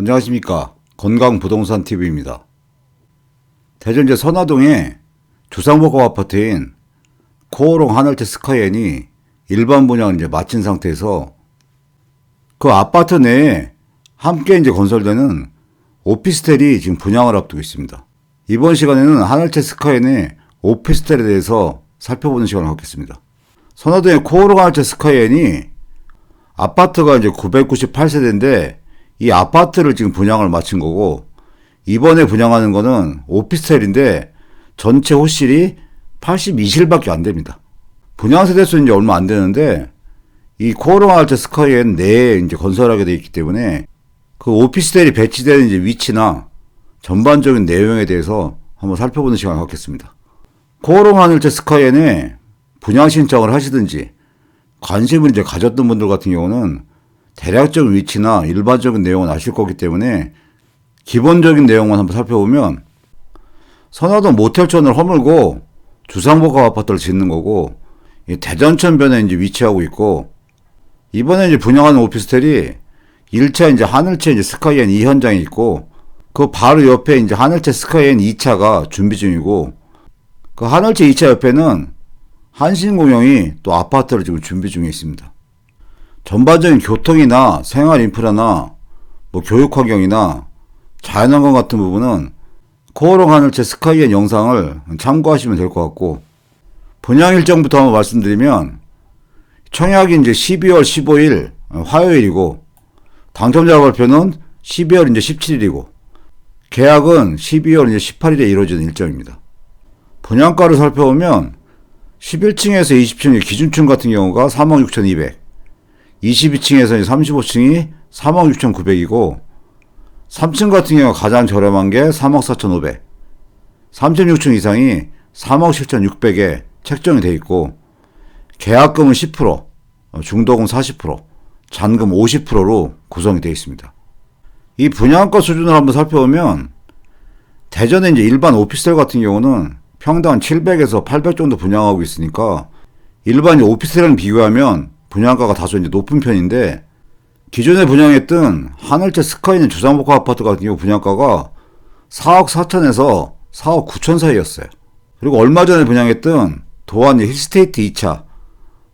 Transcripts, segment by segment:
안녕하십니까. 건강부동산TV입니다. 대전 선화동에 주상복합 아파트인 코오롱 하늘채 스카이엔이 일반 분양을 마친 상태에서 그 아파트 내에 함께 건설되는 오피스텔이 지금 분양을 앞두고 있습니다. 이번 시간에는 하늘채 스카이엔의 오피스텔에 대해서 살펴보는 시간을 갖겠습니다. 선화동의 코오롱 하늘채 스카이엔이 아파트가 998세대인데 이 아파트를 지금 분양을 마친 거고, 이번에 분양하는 거는 오피스텔인데 전체 호실이 82실밖에 안 됩니다. 분양 세대수는 얼마 안 되는데 이 코오롱 하늘채 스카이엔 내에 건설하게 되어 있기 때문에 그 오피스텔이 배치되는 위치나 전반적인 내용에 대해서 한번 살펴보는 시간을 갖겠습니다. 코오롱 하늘채 스카이엔에 분양 신청을 하시든지 관심을 가졌던 분들 같은 경우는 대략적인 위치나 일반적인 내용은 아실 거기 때문에 기본적인 내용만 한번 살펴보면, 선화동 모텔촌을 허물고 주상복합 아파트를 짓는 거고, 대전천변에 위치하고 있고, 이번에 분양하는 오피스텔이 1차 하늘채 스카이엔 2현장에 있고, 그 바로 옆에 하늘채 스카이엔 2차가 준비 중이고, 그 하늘채 2차 옆에는 한신공영이 또 아파트를 지금 준비 중에 있습니다. 전반적인 교통이나 생활 인프라나 교육 환경이나 자연환경 같은 부분은 코오롱 하늘채 스카이엔 영상을 참고하시면 될 것 같고, 분양 일정부터 한번 말씀드리면, 청약이 12월 15일 화요일이고, 당첨자 발표는 12월 17일이고, 계약은 12월 18일에 이루어지는 일정입니다. 분양가를 살펴보면 11층에서 20층의 기준층 같은 경우가 46,200, 22층에서 35층이 46,900이고, 3층 같은 경우가 가장 저렴한 게 34,500, 36층 이상이 37,600에 책정이 되어 있고, 계약금은 10%, 중도금 40%, 잔금 50%로 구성이 되어 있습니다. 이 분양가 수준을 한번 살펴보면, 대전에 일반 오피스텔 같은 경우는 평당 700에서 800 정도 분양하고 있으니까 일반 오피스텔랑 비교하면 분양가가 다소 높은 편인데, 기존에 분양했던 하늘채 스카이엔 주상복합 아파트 같은 경우 분양가가 4억 4천에서 4억 9천 사이였어요. 그리고 얼마 전에 분양했던 도안 힐스테이트 2차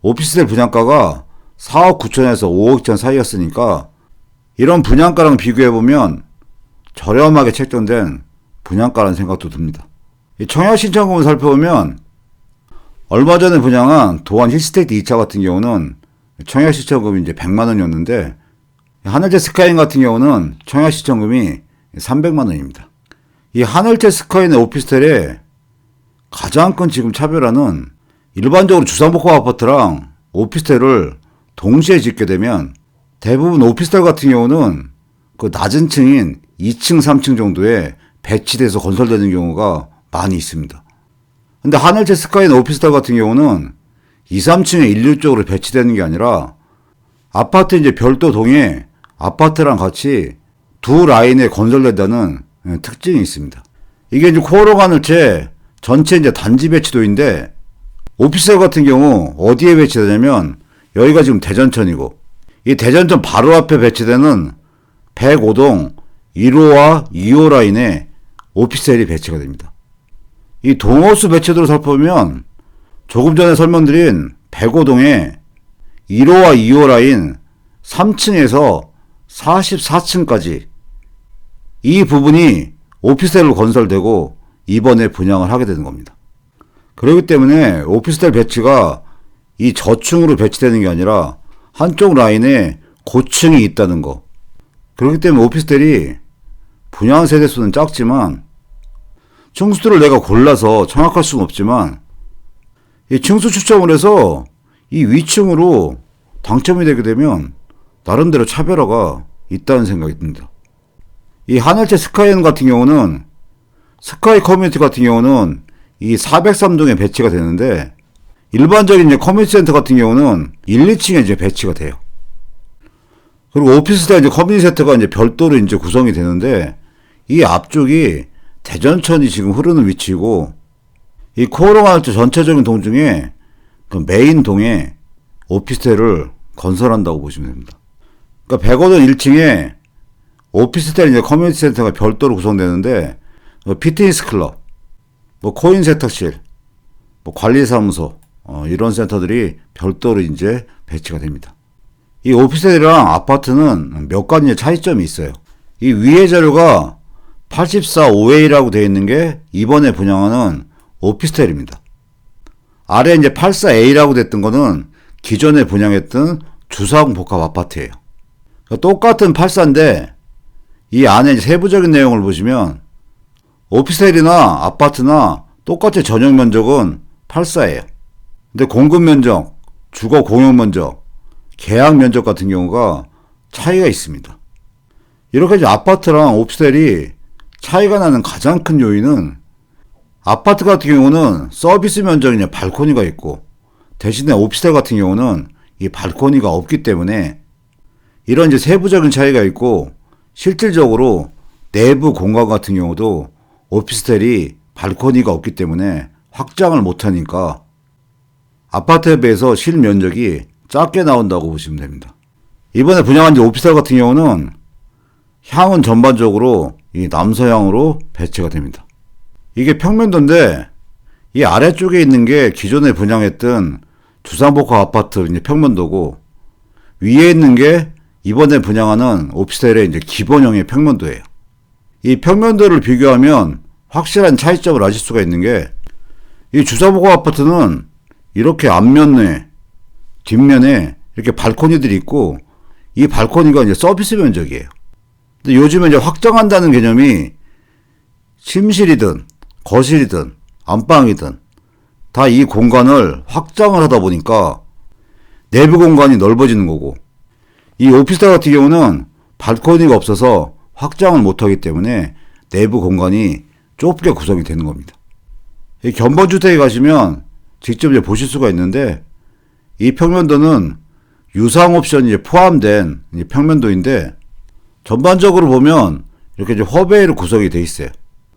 오피스텔 분양가가 4억 9천에서 5억 2천 사이였으니까, 이런 분양가랑 비교해보면 저렴하게 책정된 분양가라는 생각도 듭니다. 이 청약 신청금을 살펴보면, 얼마 전에 분양한 도안 힐스테이트 2차 같은 경우는 청약 신청금이 100만 원이었는데, 하늘채 스카이엔 같은 경우는 청약 신청금이 300만 원입니다. 이 하늘채 스카이엔의 오피스텔의 가장 큰 지금 차별화는, 일반적으로 주상복합 아파트랑 오피스텔을 동시에 짓게 되면 대부분 오피스텔 같은 경우는 그 낮은 층인 2층, 3층 정도에 배치돼서 건설되는 경우가 많이 있습니다. 근데 하늘채 스카이엔 오피스텔 같은 경우는 2, 3층에 일률적으로 배치되는 게 아니라 아파트 별도 동에 아파트랑 같이 두 라인에 건설된다는 특징이 있습니다. 이게 코오롱 하늘채 전체 단지 배치도인데, 오피스텔 같은 경우 어디에 배치되냐면 여기가 지금 대전천이고, 이 대전천 바로 앞에 배치되는 105동 1호와 2호 라인에 오피스텔이 배치가 됩니다. 이 동호수 배치도를 살펴보면 조금 전에 설명드린 105동에 1호와 2호 라인 3층에서 44층까지 이 부분이 오피스텔로 건설되고 이번에 분양을 하게 되는 겁니다. 그렇기 때문에 오피스텔 배치가 이 저층으로 배치되는 게 아니라 한쪽 라인에 고층이 있다는 거. 그렇기 때문에 오피스텔이 분양 세대수는 작지만 층수들을 내가 골라서 청약할 수는 없지만, 이 층수 추첨을 해서 이 위층으로 당첨이 되게 되면 나름대로 차별화가 있다는 생각이 듭니다. 이 하늘채 스카이엔 같은 경우는, 스카이 커뮤니티 같은 경우는 이 403동에 배치가 되는데, 일반적인 커뮤니티 센터 같은 경우는 1, 2층에 배치가 돼요. 그리고 오피스텔 커뮤니티 센터가 별도로 구성이 되는데, 이 앞쪽이 대전천이 지금 흐르는 위치이고, 이 코오롱 하늘채 전체적인 동 중에 그 메인 동에 오피스텔을 건설한다고 보시면 됩니다. 그러니까 105동 1층에 오피스텔 이제 커뮤니티 센터가 별도로 구성되는데, 피트니스 클럽, 코인 세탁실, 관리사무소, 이런 센터들이 별도로 이제 배치가 됩니다. 이 오피스텔이랑 아파트는 몇 가지 차이점이 있어요. 이 위의 자료가 84-5A라고 되어 있는 게 이번에 분양하는 오피스텔입니다. 아래 이제 84A라고 됐던 거는 기존에 분양했던 주상 복합 아파트예요. 똑같은 84인데 이 안에 이제 세부적인 내용을 보시면 오피스텔이나 아파트나 똑같이 전용 면적은 84예요. 근데 공급 면적, 주거 공용 면적, 계약 면적 같은 경우가 차이가 있습니다. 이렇게 이제 아파트랑 오피스텔이 차이가 나는 가장 큰 요인은 아파트 같은 경우는 서비스 면적이냐 발코니가 있고 대신에 오피스텔 같은 경우는 이 발코니가 없기 때문에 이런 이제 세부적인 차이가 있고 실질적으로 내부 공간 같은 경우도 오피스텔이 발코니가 없기 때문에 확장을 못하니까 아파트에 비해서 실면적이 작게 나온다고 보시면 됩니다. 이번에 분양한 이제 오피스텔 같은 경우는 향은 전반적으로 이 남서향으로 배치가 됩니다. 이게 평면도인데 이 아래쪽에 있는 게 기존에 분양했던 주상복합 아파트 이제 평면도고 위에 있는 게 이번에 분양하는 오피스텔의 이제 기본형의 평면도예요. 이 평면도를 비교하면 확실한 차이점을 아실 수가 있는 게 이 주상복합 아파트는 이렇게 앞면에 뒷면에 이렇게 발코니들이 있고 이 발코니가 이제 서비스 면적이에요. 근데 요즘에 이제 확장한다는 개념이 침실이든 거실이든 안방이든 다 이 공간을 확장을 하다 보니까 내부 공간이 넓어지는 거고 이 오피스텔 같은 경우는 발코니가 없어서 확장을 못하기 때문에 내부 공간이 좁게 구성이 되는 겁니다. 이 견본주택에 가시면 직접 이제 보실 수가 있는데 이 평면도는 유상 옵션이 이제 포함된 이제 평면도인데 전반적으로 보면 이렇게 이제 허베이로 구성이 되어 있어요.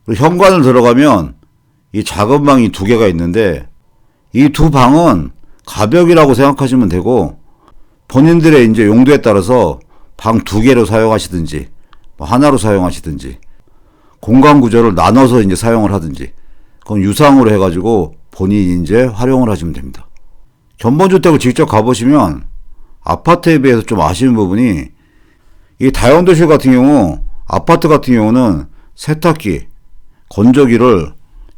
그리고 현관을 들어가면 이 작은 방이 두 개가 있는데 이 두 방은 가벽이라고 생각하시면 되고 본인들의 이제 용도에 따라서 방 두 개로 사용하시든지 하나로 사용하시든지 공간 구조를 나눠서 이제 사용을 하든지 그건 유상으로 해가지고 본인이 이제 활용을 하시면 됩니다. 견본주택을 직접 가보시면 아파트에 비해서 좀 아쉬운 부분이 이 다용도실 같은 경우 아파트 같은 경우는 세탁기, 건조기를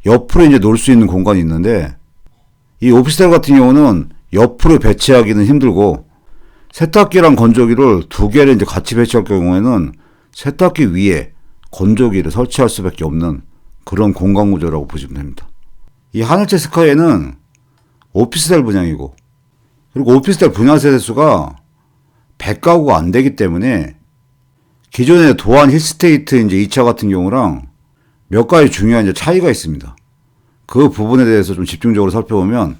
옆으로 이제 놓을 수 있는 공간이 있는데 이 오피스텔 같은 경우는 옆으로 배치하기는 힘들고 세탁기랑 건조기를 두 개를 이제 같이 배치할 경우에는 세탁기 위에 건조기를 설치할 수밖에 없는 그런 공간 구조라고 보시면 됩니다. 이 하늘채 스카이에는 오피스텔 분양이고 그리고 오피스텔 분양 세대수가 100가구가 안 되기 때문에 기존의 도안 힐스테이트 이제 2차 같은 경우랑 몇 가지 중요한 이제 차이가 있습니다. 그 부분에 대해서 좀 집중적으로 살펴보면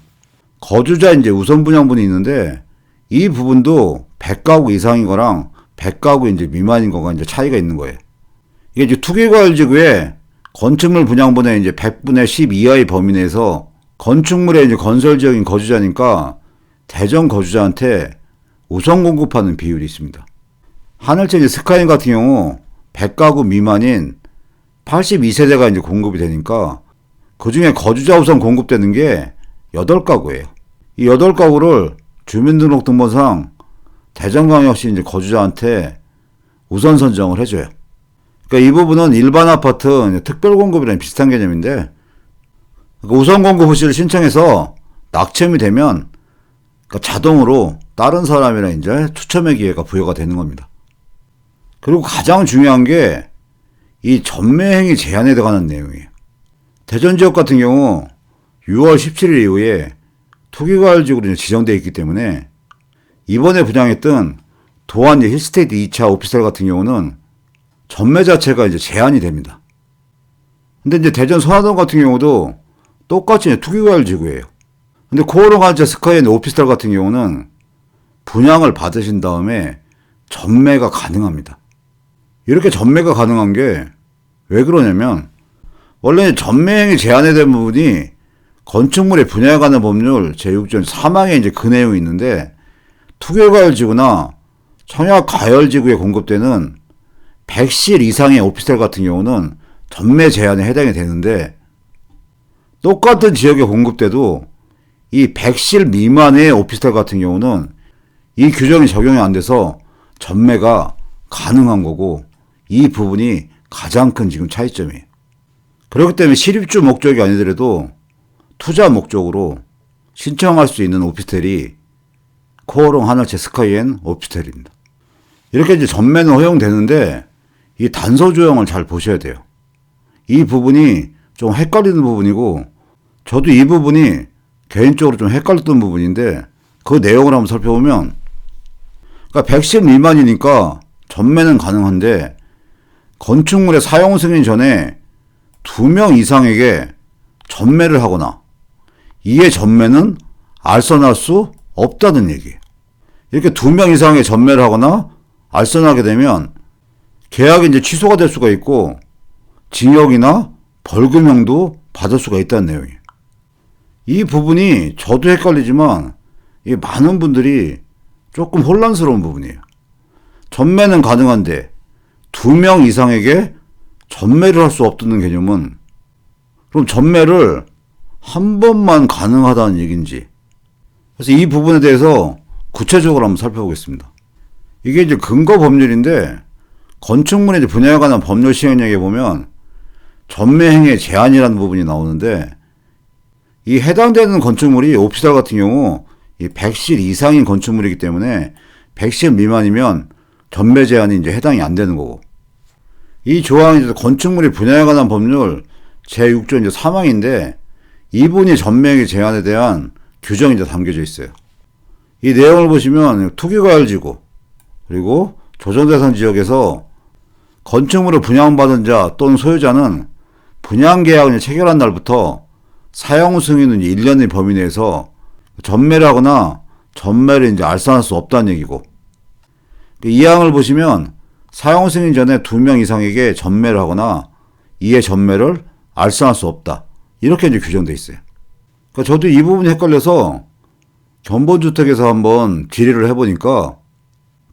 거주자 이제 우선 분양분이 있는데 이 부분도 100가구 이상인 거랑 100가구 이제 미만인 거가 이제 차이가 있는 거예요. 이게 이제 투기과열지구에 건축물 분양분의 이제 100분의 10 이하의 범위 내에서 건축물의 이제 건설 지역인 거주자니까 대전 거주자한테 우선 공급하는 비율이 있습니다. 하늘채 이제 스카이인 같은 경우 100가구 미만인 82세대가 이제 공급이 되니까 그 중에 거주자 우선 공급되는 게 8가구예요. 이 8가구를 주민등록등본상 대전광역시 이제 거주자한테 우선 선정을 해줘요. 그러니까 이 부분은 일반 아파트 특별 공급이랑 비슷한 개념인데 그러니까 우선 공급 호시를 신청해서 낙첨이 되면 그러니까 자동으로 다른 사람이랑 이제 추첨의 기회가 부여가 되는 겁니다. 그리고 가장 중요한 게 이 전매행위 제한에 관한 내용이에요. 대전 지역 같은 경우 6월 17일 이후에 투기과열지구로 지정되어 있기 때문에 이번에 분양했던 도안 힐스테이트 2차 오피스텔 같은 경우는 전매 자체가 이제 제한이 됩니다. 근데 이제 대전 선화동 같은 경우도 똑같이 투기과열지구예요. 근데 코오롱 한자 스카이앤 오피스텔 같은 경우는 분양을 받으신 다음에 전매가 가능합니다. 이렇게 전매가 가능한 게 왜 그러냐면 원래 전매행위 제한에 대한 부분이 건축물의 분야에 관한 법률 제6조 3항에 이제 그 내용이 있는데 투기과열지구나 청약과열지구에 공급되는 100실 이상의 오피스텔 같은 경우는 전매 제한에 해당이 되는데, 똑같은 지역에 공급돼도 이 100실 미만의 오피스텔 같은 경우는 이 규정이 적용이 안 돼서 전매가 가능한 거고, 이 부분이 가장 큰 지금 차이점이에요. 그렇기 때문에 실입주 목적이 아니더라도 투자 목적으로 신청할 수 있는 오피스텔이 코오롱 하늘채 스카이엔 오피스텔입니다. 이렇게 이제 전매는 허용되는데 이 단서 조항을 잘 보셔야 돼요. 이 부분이 좀 헷갈리는 부분이고, 저도 이 부분이 개인적으로 좀 헷갈렸던 부분인데, 그 내용을 한번 살펴보면, 그러니까 110 미만이니까 전매는 가능한데 건축물의 사용 승인 전에 2명 이상에게 전매를 하거나 이에 전매는 알선할 수 없다는 얘기예요. 이렇게 2명 이상의 전매를 하거나 알선하게 되면 계약이 이제 취소가 될 수가 있고 징역이나 벌금형도 받을 수가 있다는 내용이에요. 이 부분이 저도 헷갈리지만 이 많은 분들이 조금 혼란스러운 부분이에요. 전매는 가능한데 2명 이상에게 전매를 할 수 없다는 개념은, 그럼 전매를 한 번만 가능하다는 얘기인지. 그래서 이 부분에 대해서 구체적으로 한번 살펴보겠습니다. 이게 이제 근거 법률인데, 건축물의 이제 분야에 관한 법률 시행령에 보면 전매 행위의 제한이라는 부분이 나오는데, 이 해당되는 건축물이 오피스텔 같은 경우 이 100실 이상인 건축물이기 때문에 100실 미만이면 전매 제한이 이제 해당이 안 되는 거고, 이 조항이 이제 건축물의 분야에 관한 법률 제6조 이제 3항인데, 이분이 전매행위 제한에 대한 규정이 이제 담겨져 있어요. 이 내용을 보시면 투기과열지구 그리고 조정대상 지역에서 건축물을 분양받은 자 또는 소유자는 분양계약을 체결한 날부터 사용 승인은 1년의 범위 내에서 전매를 하거나 전매를 이제 알선할 수 없다는 얘기고, 이 항을 보시면 사용 승인 전에 2명 이상에게 전매를 하거나 이에 전매를 알선할 수 없다, 이렇게 이제 규정돼 있어요. 그러니까 저도 이 부분이 헷갈려서 견본주택에서 한번 질의를 해보니까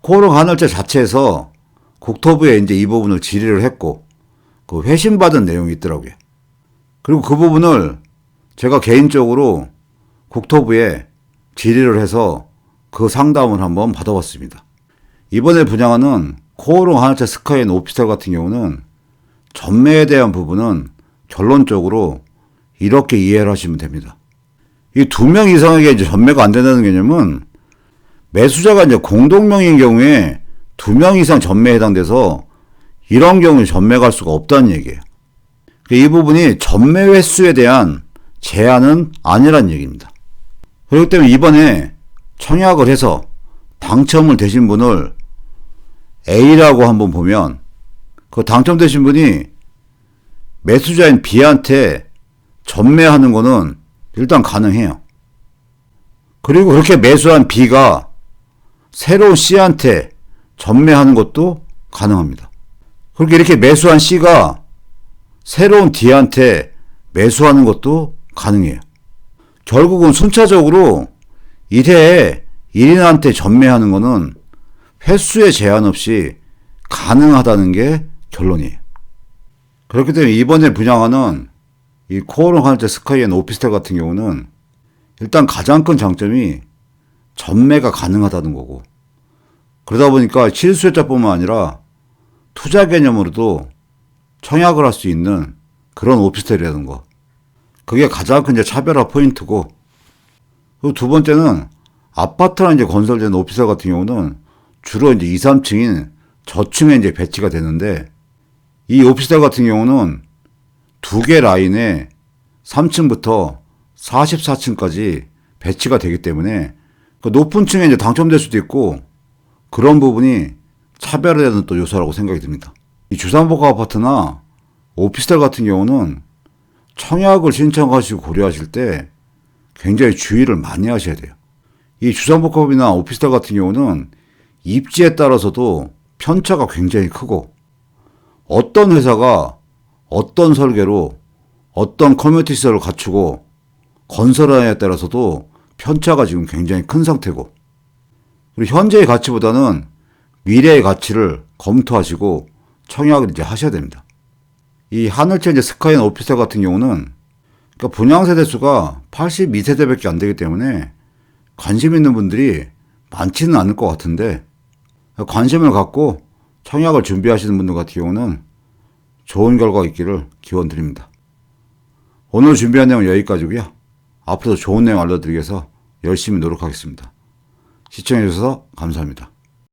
코오롱 하늘채 자체에서 국토부에 이제 이 부분을 질의를 했고 그 회신받은 내용이 있더라고요. 그리고 그 부분을 제가 개인적으로 국토부에 질의를 해서 그 상담을 한번 받아봤습니다. 이번에 분양하는 코오롱 하늘채 스카이엔 오피스텔 같은 경우는 전매에 대한 부분은 결론적으로 이렇게 이해를 하시면 됩니다. 이 2명 이상에게 이제 전매가 안 된다는 개념은 매수자가 이제 공동명의인 경우에 2명 이상 전매에 해당돼서 이런 경우에 전매가 할 수가 없다는 얘기예요. 이 부분이 전매 횟수에 대한 제한은 아니란 얘기입니다. 그렇기 때문에 이번에 청약을 해서 당첨을 되신 분을 A라고 한번 보면 그 당첨되신 분이 매수자인 B한테 전매하는 거는 일단 가능해요. 그리고 그렇게 매수한 B가 새로운 C한테 전매하는 것도 가능합니다. 그렇게 이렇게 매수한 C가 새로운 D한테 매수하는 것도 가능해요. 결국은 순차적으로 1회에 1인한테 전매하는 거는 횟수에 제한 없이 가능하다는 게 결론이에요. 그렇기 때문에 이번에 분양하는 이 코오롱 하늘채 스카이엔 오피스텔 같은 경우는 일단 가장 큰 장점이 전매가 가능하다는 거고, 그러다 보니까 실수요자뿐만 아니라 투자 개념으로도 청약을 할 수 있는 그런 오피스텔이라는 거, 그게 가장 큰 이제 차별화 포인트고, 그리고 두 번째는 아파트나 이제 건설된 오피스텔 같은 경우는 주로 이제 2, 3층인 저층에 이제 배치가 되는데, 이 오피스텔 같은 경우는 2개 라인에 3층부터 44층까지 배치가 되기 때문에 그 높은 층에 이제 당첨될 수도 있고, 그런 부분이 차별화되는 또 요소라고 생각이 듭니다. 이 주상복합 아파트나 오피스텔 같은 경우는 청약을 신청하시고 고려하실 때 굉장히 주의를 많이 하셔야 돼요. 이 주상복합이나 오피스텔 같은 경우는 입지에 따라서도 편차가 굉장히 크고, 어떤 회사가 어떤 설계로 어떤 커뮤니티 시설을 갖추고 건설하느냐에 따라서도 편차가 지금 굉장히 큰 상태고, 그리고 현재의 가치보다는 미래의 가치를 검토하시고 청약을 이제 하셔야 됩니다. 이 하늘채 이제 스카이엔 오피스텔 같은 경우는 그러니까 분양 세대 수가 82세대밖에 안 되기 때문에 관심 있는 분들이 많지는 않을 것 같은데 관심을 갖고 청약을 준비하시는 분들 같은 경우는 좋은 결과가 있기를 기원드립니다. 오늘 준비한 내용은 여기까지고요. 앞으로도 좋은 내용 알려드리기 위해서 열심히 노력하겠습니다. 시청해주셔서 감사합니다.